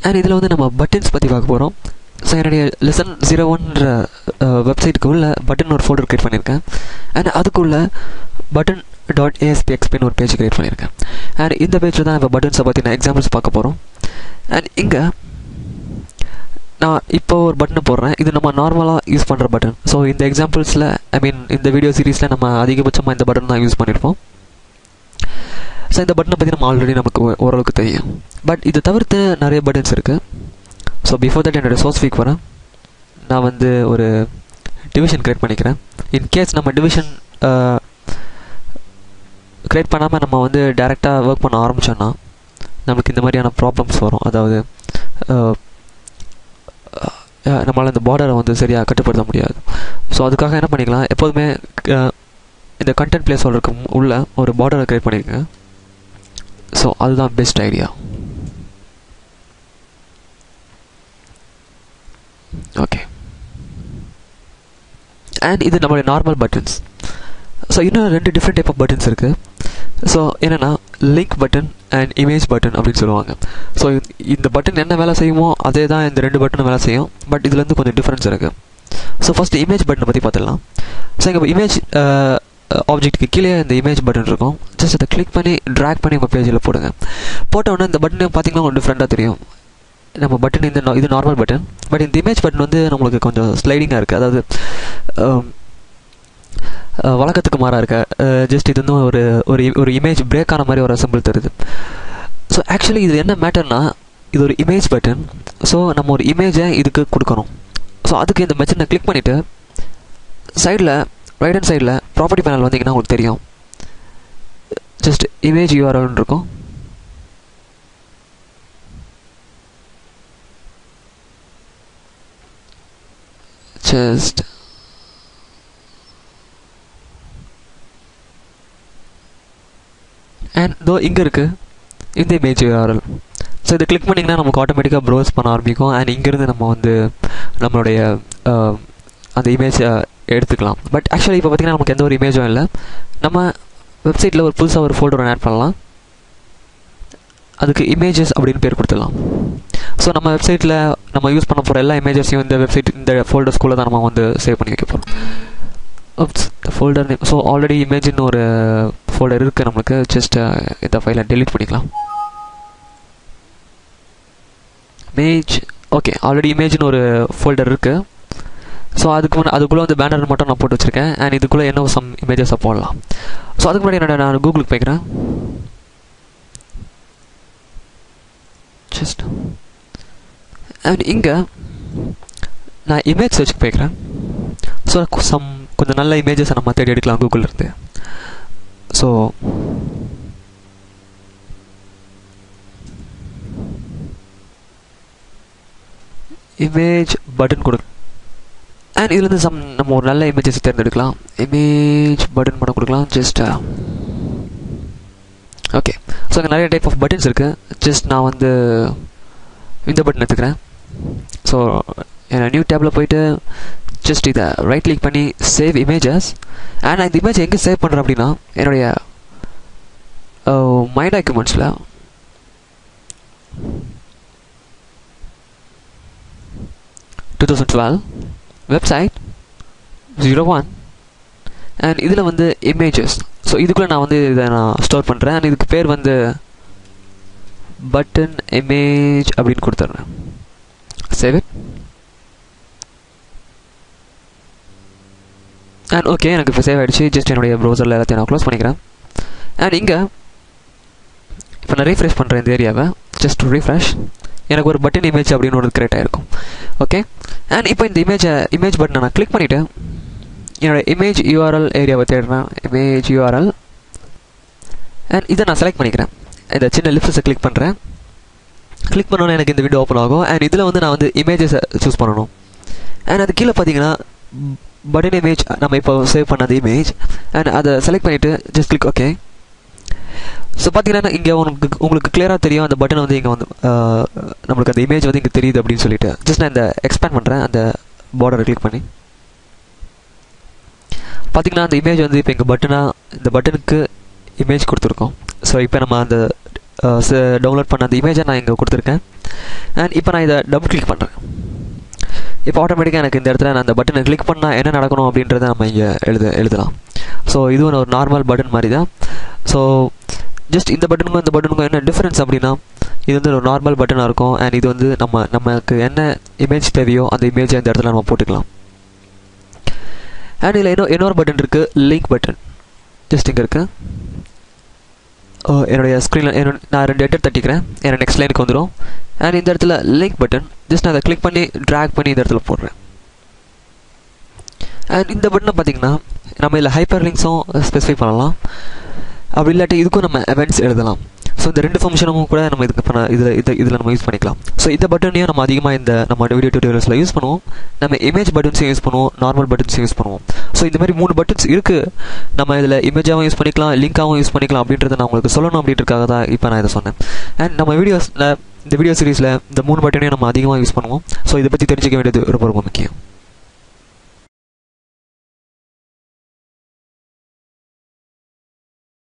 And இதில் வந்து நம்ம பட்டன்ஸ் பற்றி பார்க்க போகிறோம். ஸோ என்னுடைய லெசன் 01ன்ற வெப்சைட்டுக்கு உள்ள பட்டன் ஒரு ஃபோல்டர் க்ரியேட் பண்ணியிருக்கேன். அண்ட் அதுக்குள்ள button.aspxpன்னு ஒரு பேஜ் க்ரியேட் பண்ணியிருக்கேன். அண்ட் இந்த பேஜில் தான் இப்போ பட்டன்ஸை பற்றி நான் எக்ஸாம்பிள்ஸ் பார்க்க போகிறோம். அண்ட் இங்கே நான் இப்போ ஒரு பட்டனை போடுறேன். இது நம்ம நார்மலாக யூஸ் பண்ணுற பட்டன். ஸோ இந்த எக்ஸாம்பிள்ஸில் இந்த வீடியோ சீரீஸில் நம்ம அதிகபட்சமாக இந்த பட்டன் தான் யூஸ் பண்ணியிருப்போம். ஸோ இந்த பட்டனை பற்றி நம்ம ஆல்ரெடி நமக்கு ஓரளவுக்கு தெரியும். பட் இது தவிர்த்து நிறைய பட்டன்ஸ் இருக்குது. ஸோ பிஃபோர் தட் என்னோடய சோர்ஸ் வீக் வரேன். நான் வந்து ஒரு டிவிஷன் க்ரியேட் பண்ணிக்கிறேன். இன்கேஸ் நம்ம டிவிஷன் க்ரியேட் பண்ணாமல் நம்ம வந்து டைரெக்டாக ஒர்க் பண்ண ஆரம்பித்தோன்னா நமக்கு இந்த மாதிரியான ப்ராப்ளம்ஸ் வரும். அதாவது நம்மளால் இந்த பார்டரை வந்து சரியாக கட்டுப்படுத்த முடியாது. ஸோ அதுக்காக என்ன பண்ணிக்கலாம், எப்போதுமே இந்த கண்டென்ட் பிளேஸ் ஹோல்டருக்கு உள்ள ஒரு பார்டரை க்ரியேட் பண்ணியிருக்கேன். ஸோ அதுதான் பெஸ்ட் ஐடியா. ஓகே, அண்ட் இது நம்மளுடைய நார்மல் பட்டன்ஸ். ஸோ இன்னும் 2 டிஃப்ரெண்ட் டைப் ஆஃப் பட்டன்ஸ் இருக்குது. ஸோ என்னென்னா link button and image button அப்படின்னு சொல்லுவாங்க. ஸோ இந்த பட்டன் என்ன வேலை செய்யுமோ அதே தான் இந்த 2 பட்டனும் வேலை செய்யும். பட் இதுலேருந்து கொஞ்சம் டிஃப்ரென்ஸ் இருக்குது. ஸோ ஃபஸ்ட்டு இமேஜ் பட்டனை பற்றி பார்த்துடலாம். ஸோ இங்கே இமேஜ் ஆப்ஜெக்ட்டுக்கு கீழே இந்த இமேஜ் பட்டன் இருக்கும். ஜஸ்ட் அதை கிளிக் பண்ணி ட்ராக் பண்ணி உங்கள் பேஜில் போடுங்க. போட்டோன்னே இந்த பட்டன் பார்த்தீங்கன்னா உங்களுக்கு டிஃப்ரெண்ட்டாக தெரியும். நம்ம பட்டன் இது நார்மல் பட்டன். பட் இந்த இமேஜ் பட்டன் வந்து நம்மளுக்கு கொஞ்சம் ஸ்லைடிங்காக இருக்குது. அதாவது வழக்கத்துக்கு மாறாக இருக்க ஜஸ்ட் இது வந்து ஒரு இமேஜ் பிரேக் ஆன மாதிரி ஒரு சிம்பிள் தருது. ஸோ ஆக்சுவலி இது என்ன மேட்டர்னா, இது ஒரு இமேஜ் பட்டன். ஸோ நம்ம ஒரு இமேஜை இதுக்கு கொடுக்கணும். ஸோ அதுக்கு இந்த மெத்தனை கிளிக் பண்ணிவிட்டு சைடில் ரைட் ஹேண்ட் சைடில் ப்ராப்பர்ட்டி பேனல் வந்தீங்கன்னா உங்களுக்கு தெரியும். ஜஸ்ட் இமேஜ் யூஆர்எல்னு இருக்கும். ஜஸ்ட் அண்ட் தோ இங்கே இருக்குது இந்த இமேஜ் யூஆர்எல். ஸோ இதை கிளிக் பண்ணிங்கன்னா நமக்கு ஆட்டோமேட்டிக்காக ப்ரௌஸ் பண்ண ஆரம்பிக்கும். அண்ட் இங்கேருந்து நம்ம வந்து நம்மளுடைய அந்த இமேஜை எடுத்துக்கலாம். பட் ஆக்சுவலி இப்போ பார்த்திங்கன்னா நமக்கு எந்த ஒரு இமேஜும் இல்லை. நம்ம வெப்சைட்டில் ஒரு புதுசாக ஒரு ஃபோல்டர் ஆட் பண்ணலாம். அதுக்கு இமேஜஸ் அப்படின்னு பேர் கொடுத்துடலாம். ஸோ நம்ம வெப்சைட்டில் நம்ம யூஸ் பண்ண போகிற எல்லா இமேஜஸையும் இந்த ஃபோல்டர்ஸ்குள்ளே தான் நம்ம வந்து சேவ் பண்ணி வைக்க போகிறோம். Folder name. ஸோ ஆல்ரெடி இமேஜின்னு ஒரு ஃபோல்டர் இருக்குது நம்மளுக்கு. ஜஸ்ட் இந்த ஃபைலை டெலீட் பண்ணிக்கலாம். இமேஜ் ஓகே, ஆல்ரெடி இமேஜின்னு ஒரு ஃபோல்டர் இருக்குது. ஸோ அதுக்குள்ளே வந்து பேனர் மட்டும் நான் போட்டு வச்சுருக்கேன். அண்ட் இதுக்குள்ளே என்ன சம் இமேஜஸை போடலாம். ஸோ அதுக்கு முன்னாடி நான் கூகுளுக்கு போய்க்கிறேன். ஜஸ்ட் அண்ட் இங்கே நான் இமேஜ் சர்ச்சுக்கு போய்க்கிறேன். ஸோ கொஞ்சம் நல்ல இமேஜஸை நம்ம தேடி எடுக்கலாம் கூகுளிலேருந்து. ஸோ இமேஜ் பட்டன் கொடுக்க அண்ட் இதுலேருந்து நம்ம ஒரு நல்ல இமேஜஸ் தேர்ந்தெடுக்கலாம். இமேஜ் பட்டன் மட்டும் கொடுக்கலாம். Just okay. ஸோ அங்கே நிறைய டைப் ஆஃப் பட்டன்ஸ் இருக்குது. ஜஸ்ட் நான் வந்து இந்த பட்டன் எடுத்துக்கிறேன். ஸோ நியூ டேப்பில் போயிட்டு ஜஸ்ட் இதை ரைட் கிளிக் பண்ணி சேவ் இமேஜஸ். அண்ட் நான் இந்த இமேஜ் எங்கே சேவ் பண்ணுறேன் அப்படின்னா என்னுடைய மை டாக்குமெண்ட்ஸில் வெப்சைட் 01 அண்ட் இதில் வந்து இமேஜஸ். ஸோ இதுக்குள்ளே நான் வந்து இதை நான் ஸ்டோர் பண்ணுறேன். அண்ட் இதுக்கு பேர் வந்து பட்டன் இமேஜ் அப்படின்னு கொடுத்துட்றேன். Save it. அண்ட் ஓகே, எனக்கு இப்போ சேவ் ஆகிடுச்சு. ஜஸ்ட் என்னுடைய ப்ரௌசரில் எல்லாத்தையும் நான் க்ளோஸ் பண்ணிக்கிறேன். அண்ட் இங்கே இப்போ நான் ரீஃப்ரெஷ் பண்ணுறேன் இந்த ஏரியாவை. Just refresh. எனக்கு ஒரு பட்டன் இமேஜ் அப்படின்னு ஒரு கிரியேட் ஆகிருக்கும். ஓகே, அண்ட் இப்போ இந்த இமேஜ் பட்டனை நான் கிளிக் பண்ணிவிட்டு என்னோடய இமேஜ் யூஆர்எல் ஏரியாவை தேடுறேன். இமேஜ் யூஆர்எல் அண்ட் இதை நான் செலக்ட் பண்ணிக்கிறேன். இந்த சின்ன லிப்ஸை கிளிக் பண்ணுறேன். கிளிக் பண்ணோன்னே எனக்கு இந்த விண்டோ ஓப்பன் ஆகும். அண்ட் இதில் வந்து நான் வந்து இமேஜஸை சூஸ் பண்ணணும். அண்ட் அது கீழே பார்த்தீங்கன்னா பட்டன் இமேஜ் நம்ம இப்போ சேவ் பண்ண அந்த இமேஜ். அண்ட் அதை செலக்ட் பண்ணிவிட்டு ஜஸ்ட் கிளிக் ஓகே. ஸோ பார்த்தீங்கன்னா இங்கே உங்களுக்கு கிளியராக தெரியும் அந்த பட்டன் வந்து இங்கே வந்து நம்மளுக்கு அந்த இமேஜ் வந்து இங்கே தெரியுது அப்படின்னு சொல்லிட்டு ஜஸ்ட் நான் இந்த எக்ஸ்பேண்ட் பண்ணுறேன். அந்த பார்டரை கிளிக் பண்ணி பார்த்தீங்கன்னா அந்த இமேஜ் வந்து இப்போ எங்கள் இந்த பட்டனுக்கு இமேஜ் கொடுத்துருக்கோம். ஸோ இப்போ நம்ம அந்த டவுன்லோட் பண்ண அந்த இமேஜை நான் இங்கே கொடுத்துருக்கேன். அண்ட் இப்போ நான் இதை டபுள் கிளிக் பண்ணுறேன். இப்போ ஆட்டோமேட்டிக்காக எனக்கு இந்த இடத்துல நான் அந்த பட்டனை கிளிக் பண்ணால் என்ன நடக்கணும் அப்படின்றத நம்ம இங்கே எழுதலாம். ஸோ இதுவும் ஒரு நார்மல் பட்டன் மாதிரி தான். ஸோ ஜஸ்ட் இந்த பட்டனுக்கும் இந்த பட்டனுக்கும் என்ன டிஃப்ரென்ஸ் அப்படின்னா, இது வந்து ஒரு நார்மல் பட்டனாக இருக்கும். அண்ட் இது வந்து நமக்கு என்ன இமேஜ் தேவையோ அந்த இமேஜை இந்த இடத்துல நம்ம போட்டுக்கலாம். அண்ட் இதில் இன்னொரு பட்டன் இருக்குது, லிங்க் பட்டன். ஜஸ்ட் இங்கே இருக்குது. என்னுடைய ஸ்க்ரீனில் நான் 2 எட்டர் தட்டிக்கிறேன், என்னோட நெக்ஸ்ட் லைனுக்கு வந்துடும். அண்ட் இந்த இடத்துல லிங்க் பட்டன் ஜஸ்ட் நான் அதை கிளிக் பண்ணி ட்ராக் பண்ணி இந்த இடத்துல போடுறேன். அண்ட் இந்த பட்டனை பார்த்தீங்கன்னா நம்ம இதில் ஹைப்பர் லிங்க்ஸும் ஸ்பெசிஃபை பண்ணலாம். அப்படி இல்லாட்டி இதுக்கும் நம்ம events எழுதலாம். ஸோ இந்த 2 ஃபங்க்ஷனும் கூட நம்ம இதில் நம்ம யூஸ் பண்ணிக்கலாம். ஸோ இந்த பட்டனையும் நம்ம அதிகமாக நம்ம வீடியோ டியூட்டோரியல்ஸில் யூஸ் பண்ணுவோம். நம்ம இமேஜ் பட்டன்ஸையும் யூஸ் பண்ணுவோம், நார்மல் பட்டன்ஸையும் யூஸ் பண்ணுவோம். ஸோ இந்த மாதிரி 3 பட்டன்ஸ் இருக்குது. நம்ம இதில் இமேஜாகவும் யூஸ் பண்ணிக்கலாம், லிங்காகவும் யூஸ் பண்ணிக்கலாம். அப்படின்றத நான் உங்களுக்கு சொல்லணும் அப்படின்றதுக்காக தான் இப்போ நான் இதை சொன்னேன். அண்ட் நம்ம இந்த வீடியோ சீரிஸில் இந்த 3 பட்டனையும் நம்ம அதிகமாக யூஸ் பண்ணுவோம். ஸோ இதை பற்றி தெரிஞ்சிக்க வேண்டியது ரொம்ப ரொம்ப முக்கியம்.